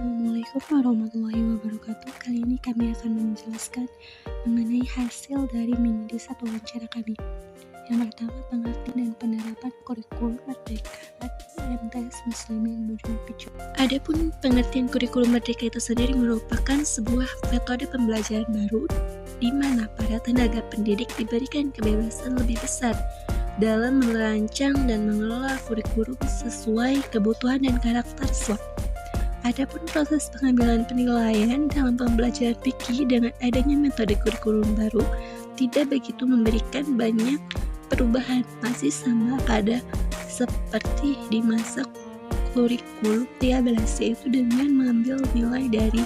Assalamualaikum warahmatullahi wabarakatuh. Kali ini kami akan menjelaskan mengenai hasil dari mini riset wawancara kami. Yang pertama, pengertian dan penerapan kurikulum Merdeka MTS Muslimin Bujur Picu. Adapun pengertian kurikulum Merdeka itu sendiri merupakan sebuah metode pembelajaran baru di mana para tenaga pendidik diberikan kebebasan lebih besar dalam merancang dan mengelola kurikulum sesuai kebutuhan dan karakter siswa. Adapun proses pengambilan penilaian dalam pembelajaran fikih dengan adanya metode kurikulum baru tidak begitu memberikan banyak perubahan, masih sama pada seperti di masa kurikulum 13, yaitu dengan mengambil nilai dari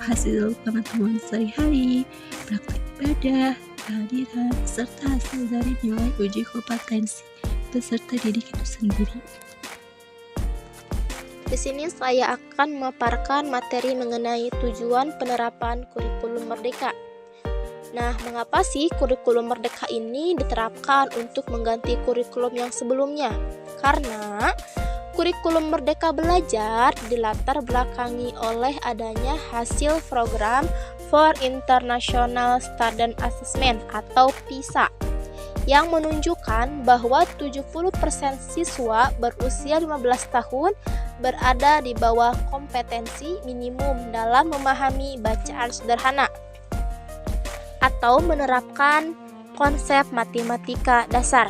hasil pengetahuan sehari-hari, praktik ibadah, kehadiran, serta hasil dari nilai uji kompetensi peserta didik itu sendiri. Di sini saya akan memaparkan materi mengenai tujuan penerapan kurikulum Merdeka. Nah, mengapa sih kurikulum Merdeka ini diterapkan untuk mengganti kurikulum yang sebelumnya? Karena kurikulum Merdeka Belajar dilatar belakangi oleh adanya hasil program for International Student Assessment atau PISA yang menunjukkan bahwa 70% siswa berusia 15 tahun berada di bawah kompetensi minimum dalam memahami bacaan sederhana atau menerapkan konsep matematika dasar.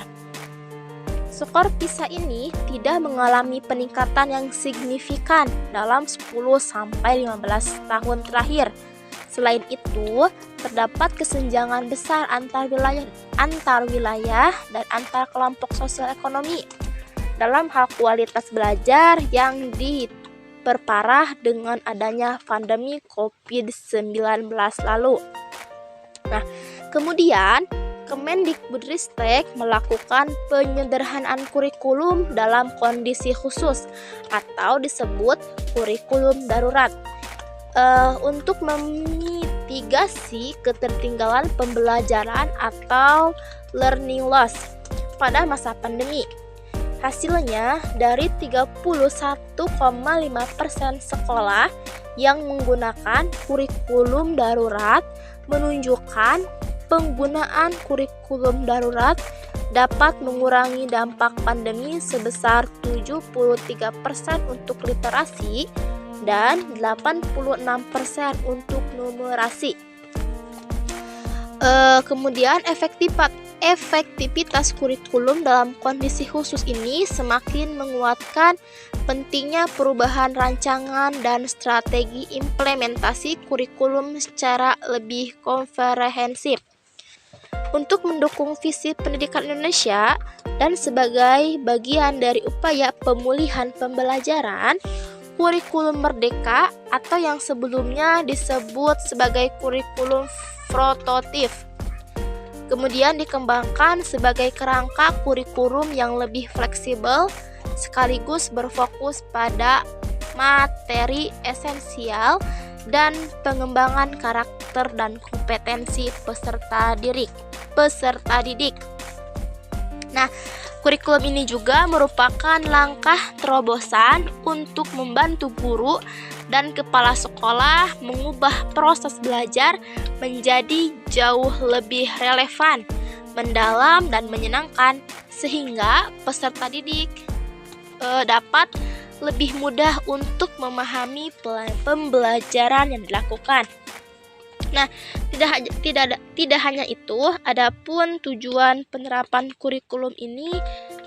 Skor PISA ini tidak mengalami peningkatan yang signifikan dalam 10-15 tahun terakhir. Selain itu, terdapat kesenjangan besar antar wilayah dan antar kelompok sosial ekonomi dalam hal kualitas belajar yang diperparah dengan adanya pandemi COVID-19 lalu. Nah, kemudian Kemendikbudristek melakukan penyederhanaan kurikulum dalam kondisi khusus atau disebut kurikulum darurat untuk memitigasi ketertinggalan pembelajaran atau learning loss pada masa pandemi. Hasilnya, dari 31,5% sekolah yang menggunakan kurikulum darurat menunjukkan penggunaan kurikulum darurat dapat mengurangi dampak pandemi sebesar 73% untuk literasi dan 86% untuk numerasi. Kemudian efektivitas kurikulum dalam kondisi khusus ini semakin menguatkan pentingnya perubahan rancangan dan strategi implementasi kurikulum secara lebih komprehensif. Untuk mendukung visi pendidikan Indonesia dan sebagai bagian dari upaya pemulihan pembelajaran, kurikulum Merdeka atau yang sebelumnya disebut sebagai kurikulum prototip kemudian dikembangkan sebagai kerangka kurikulum yang lebih fleksibel sekaligus berfokus pada materi esensial dan pengembangan karakter dan kompetensi peserta didik. Nah, kurikulum ini juga merupakan langkah terobosan untuk membantu guru dan kepala sekolah mengubah proses belajar menjadi jauh lebih relevan, mendalam, dan menyenangkan, sehingga peserta didik dapat lebih mudah untuk memahami pembelajaran yang dilakukan. Nah, tidak hanya itu, adapun tujuan penerapan kurikulum ini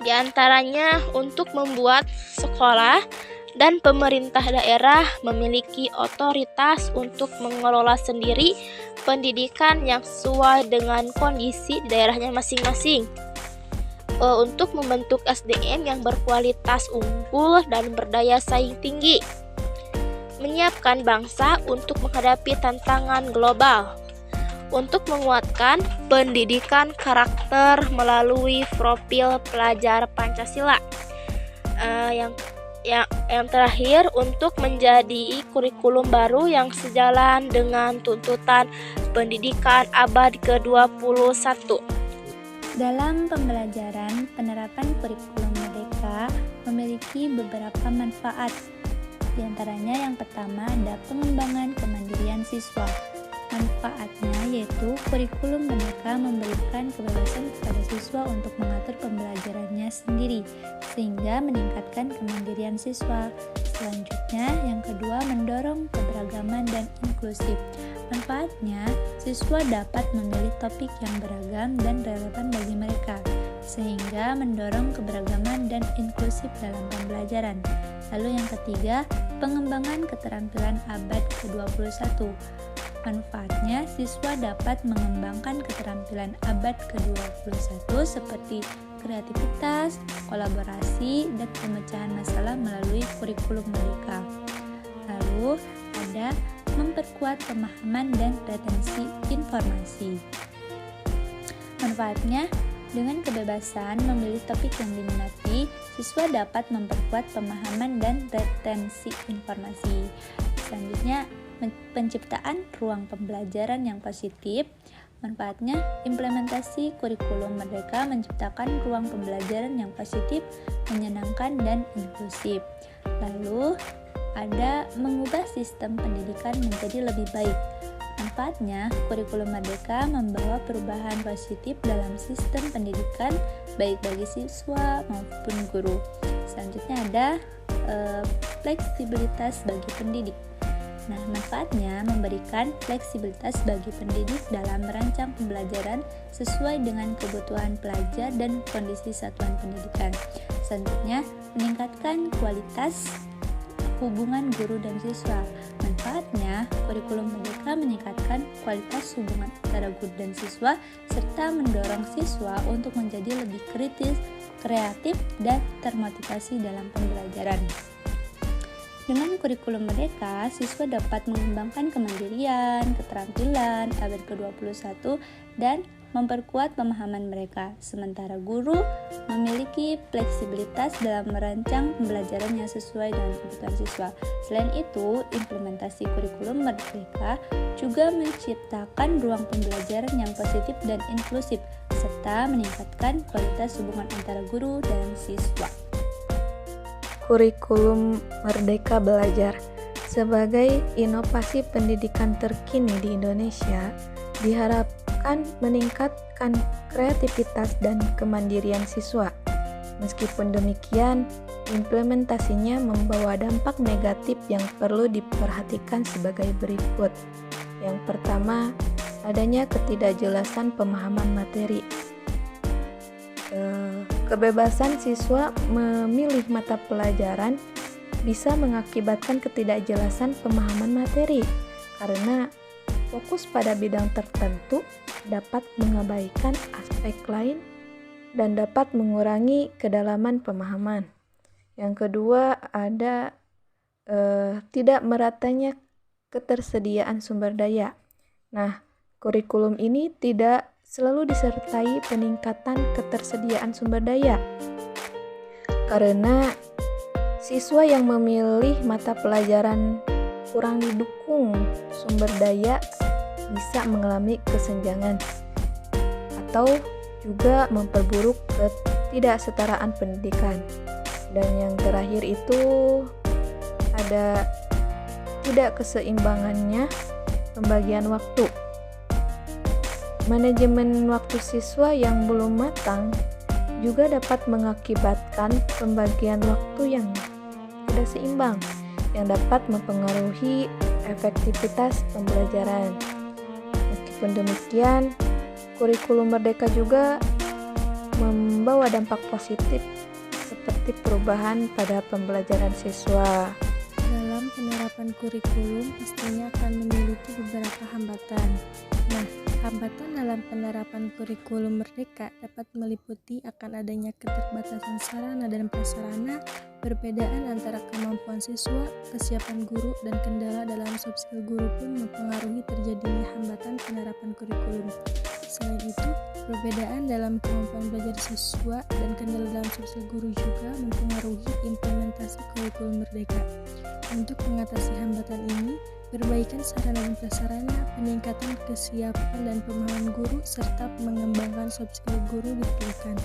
diantaranya untuk membuat sekolah dan pemerintah daerah memiliki otoritas untuk mengelola sendiri pendidikan yang sesuai dengan kondisi di daerahnya masing-masing, untuk membentuk SDM yang berkualitas unggul dan berdaya saing tinggi, menyiapkan bangsa untuk menghadapi tantangan global, untuk menguatkan pendidikan karakter melalui profil pelajar Pancasila. Yang terakhir, untuk menjadi kurikulum baru yang sejalan dengan tuntutan pendidikan abad ke-21. Dalam pembelajaran, penerapan kurikulum Merdeka memiliki beberapa manfaat. diantaranya yang pertama ada pengembangan kemandirian siswa. Manfaatnya yaitu kurikulum merdeka memberikan kebebasan kepada siswa untuk mengatur pembelajarannya sendiri, sehingga meningkatkan kemandirian siswa. Selanjutnya, yang kedua mendorong keberagaman dan inklusif. Manfaatnya, siswa dapat memilih topik yang beragam dan relevan bagi mereka, sehingga mendorong keberagaman dan inklusif dalam pembelajaran. Lalu yang ketiga, pengembangan keterampilan abad ke-21. Manfaatnya, siswa dapat mengembangkan keterampilan abad ke-21 seperti kreativitas, kolaborasi, dan pemecahan masalah melalui kurikulum merdeka. Lalu ada memperkuat pemahaman dan retensi informasi. Manfaatnya, dengan kebebasan memilih topik yang diminati, siswa dapat memperkuat pemahaman dan retensi informasi. Selanjutnya, penciptaan ruang pembelajaran yang positif. Manfaatnya, implementasi kurikulum merdeka menciptakan ruang pembelajaran yang positif, menyenangkan, dan inklusif. Lalu, ada mengubah sistem pendidikan menjadi lebih baik. Manfaatnya, kurikulum merdeka membawa perubahan positif dalam sistem pendidikan baik bagi siswa maupun guru. Selanjutnya ada fleksibilitas bagi pendidik. Nah, manfaatnya memberikan fleksibilitas bagi pendidik dalam merancang pembelajaran sesuai dengan kebutuhan pelajar dan kondisi satuan pendidikan. Selanjutnya, meningkatkan kualitas hubungan guru dan siswa. Manfaatnya, kurikulum merdeka meningkatkan kualitas hubungan antara guru dan siswa serta mendorong siswa untuk menjadi lebih kritis, kreatif, dan termotivasi dalam pembelajaran. Dengan kurikulum merdeka, siswa dapat mengembangkan kemandirian, keterampilan abad ke-21 dan memperkuat pemahaman mereka, sementara guru memiliki fleksibilitas dalam merancang pembelajaran yang sesuai dengan kebutuhan siswa. Selain itu, implementasi kurikulum merdeka juga menciptakan ruang pembelajaran yang positif dan inklusif, serta meningkatkan kualitas hubungan antara guru dan siswa. Kurikulum Merdeka Belajar sebagai inovasi pendidikan terkini di Indonesia diharapkan meningkatkan kreativitas dan kemandirian siswa. Meskipun demikian, implementasinya membawa dampak negatif yang perlu diperhatikan sebagai berikut. Yang pertama, adanya ketidakjelasan pemahaman materi. Kebebasan siswa memilih mata pelajaran bisa mengakibatkan ketidakjelasan pemahaman materi karena fokus pada bidang tertentu dapat mengabaikan aspek lain dan dapat mengurangi kedalaman pemahaman. Yang kedua, ada tidak meratanya ketersediaan sumber daya. Nah, kurikulum ini tidak selalu disertai peningkatan ketersediaan sumber daya karena siswa yang memilih mata pelajaran kurang didukung sumber daya bisa mengalami kesenjangan atau juga memperburuk ketidaksetaraan pendidikan. Dan yang terakhir itu ada tidak keseimbangannya pembagian waktu. Manajemen waktu siswa yang belum matang juga dapat mengakibatkan pembagian waktu yang tidak seimbang, yang dapat mempengaruhi efektivitas pembelajaran. Meskipun demikian, kurikulum merdeka juga membawa dampak positif seperti perubahan pada pembelajaran siswa. Dalam penerapan kurikulum pastinya akan memiliki beberapa hambatan. Nah, hambatan dalam penerapan kurikulum merdeka dapat meliputi akan adanya keterbatasan sarana dan prasarana, perbedaan antara kemampuan siswa, kesiapan guru, dan kendala dalam soft skill guru pun mempengaruhi terjadinya hambatan penerapan kurikulum. Selain itu, perbedaan dalam kemampuan belajar siswa dan kendala dalam soft skill guru juga mempengaruhi implementasi kurikulum merdeka. Untuk mengatasi hambatan ini, perbaikan sarana dan prasarana, peningkatan kesiapan dan pemahaman guru, serta mengembangkan soft skill guru diperlukan.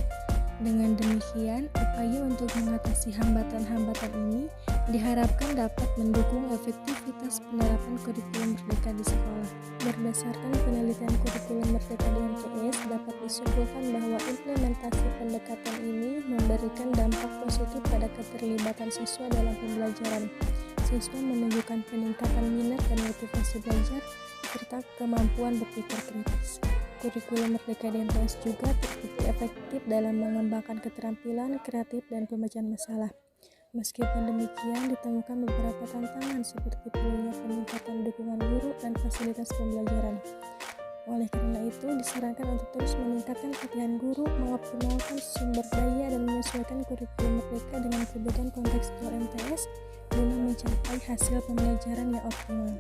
Dengan demikian, upaya untuk mengatasi hambatan-hambatan ini diharapkan dapat mendukung efektivitas penerapan kurikulum merdeka di sekolah. Berdasarkan penelitian kurikulum merdeka di MTS, dapat disimpulkan bahwa implementasi pendekatan ini memberikan dampak positif pada keterlibatan siswa dalam pembelajaran. Siswa menunjukkan peningkatan minat dan motivasi belajar, serta kemampuan berpikir kritis. Kurikulum merdeka di MTS juga terbukti efektif dalam mengembangkan keterampilan kreatif dan pemecahan masalah. Meskipun demikian, ditemukan beberapa tantangan seperti perlunya peningkatan dukungan guru dan fasilitas pembelajaran. Oleh karena itu, disarankan untuk terus meningkatkan pelatihan guru, mengoptimalkan sumber daya, dan menyesuaikan kurikulum merdeka dengan kebutuhan kontekstual MTS guna mencapai hasil pembelajaran yang optimal.